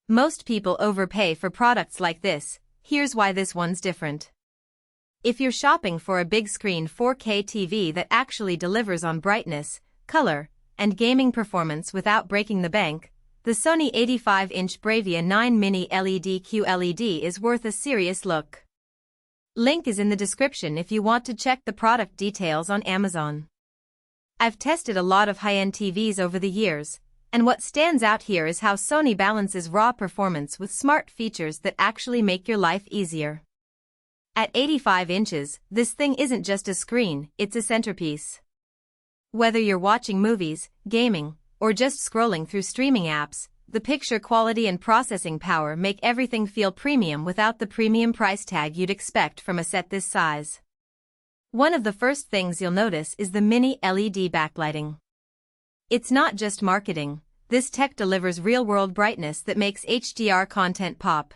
Most people overpay for products like this. Here's why this one's different. If you're shopping for a big screen 4K TV that actually delivers on brightness, color, and gaming performance without breaking the bank, the Sony 85-inch BRAVIA 9 Mini LED QLED is worth a serious look. Link is in the description if you want to check the product details on Amazon. I've tested a lot of high-end TVs over the years, and what stands out here is how Sony balances raw performance with smart features that actually make your life easier. At 85 inches, this thing isn't just a screen, it's a centerpiece. Whether you're watching movies, gaming, or just scrolling through streaming apps, the picture quality and processing power make everything feel premium without the premium price tag you'd expect from a set this size. One of the first things you'll notice is the mini LED backlighting. It's not just marketing, this tech delivers real-world brightness that makes HDR content pop.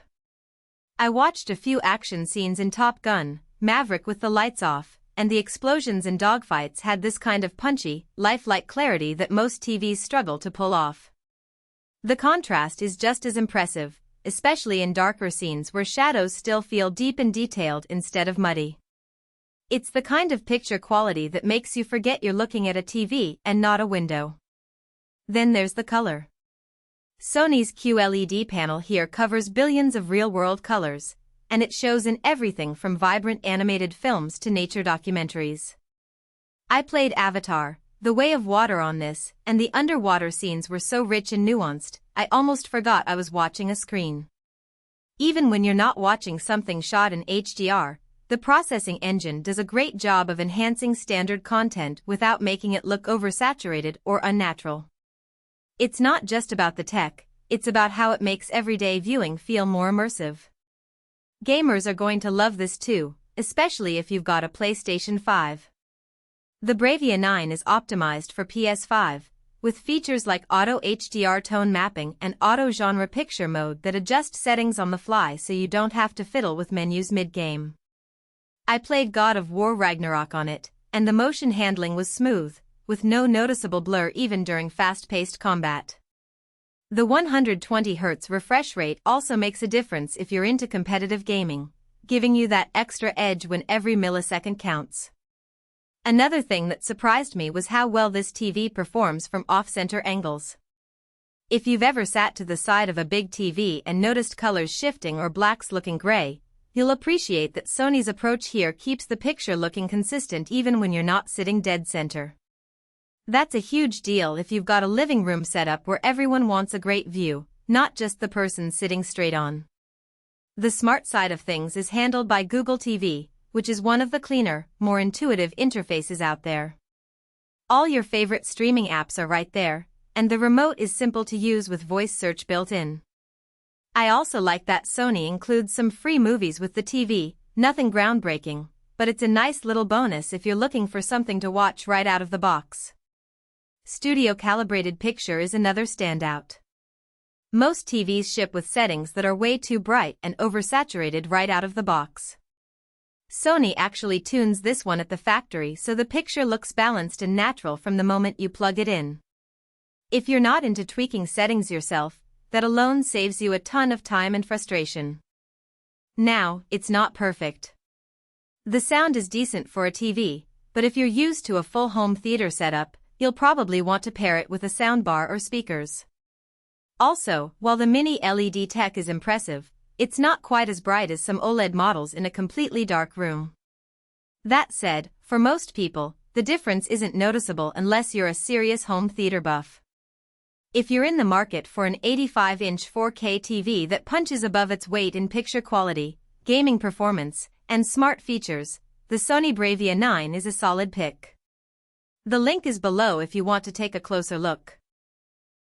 I watched a few action scenes in Top Gun: Maverick with the lights off, and the explosions and dogfights had this kind of punchy, lifelike clarity that most TVs struggle to pull off. The contrast is just as impressive, especially in darker scenes where shadows still feel deep and detailed instead of muddy. It's the kind of picture quality that makes you forget you're looking at a TV and not a window. Then there's the color. Sony's QLED panel here covers billions of real-world colors, and it shows in everything from vibrant animated films to nature documentaries. I played Avatar: The Way of Water on this, and the underwater scenes were so rich and nuanced, I almost forgot I was watching a screen. Even when you're not watching something shot in HDR, the processing engine does a great job of enhancing standard content without making it look oversaturated or unnatural. It's not just about the tech, it's about how it makes everyday viewing feel more immersive. Gamers are going to love this too, especially if you've got a PlayStation 5. The BRAVIA 9 is optimized for PS5, with features like auto HDR tone mapping and auto genre picture mode that adjust settings on the fly so you don't have to fiddle with menus mid-game. I played God of War Ragnarok on it, and the motion handling was smooth, with no noticeable blur even during fast-paced combat. The 120Hz refresh rate also makes a difference if you're into competitive gaming, giving you that extra edge when every millisecond counts. Another thing that surprised me was how well this TV performs from off-center angles. If you've ever sat to the side of a big TV and noticed colors shifting or blacks looking gray, you'll appreciate that Sony's approach here keeps the picture looking consistent even when you're not sitting dead center. That's a huge deal if you've got a living room setup where everyone wants a great view, not just the person sitting straight on. The smart side of things is handled by Google TV, which is one of the cleaner, more intuitive interfaces out there. All your favorite streaming apps are right there, and the remote is simple to use with voice search built in. I also like that Sony includes some free movies with the TV, nothing groundbreaking, but it's a nice little bonus if you're looking for something to watch right out of the box. Studio calibrated picture is another standout. Most TVs ship with settings that are way too bright and oversaturated right out of the box. Sony actually tunes this one at the factory so the picture looks balanced and natural from the moment you plug it in. If you're not into tweaking settings yourself, that alone saves you a ton of time and frustration. Now, it's not perfect. The sound is decent for a TV, but if you're used to a full home theater setup, you'll probably want to pair it with a soundbar or speakers. Also, while the mini LED tech is impressive, it's not quite as bright as some OLED models in a completely dark room. That said, for most people, the difference isn't noticeable unless you're a serious home theater buff. If you're in the market for an 85-inch 4K TV that punches above its weight in picture quality, gaming performance, and smart features, the Sony BRAVIA 9 is a solid pick. The link is below if you want to take a closer look.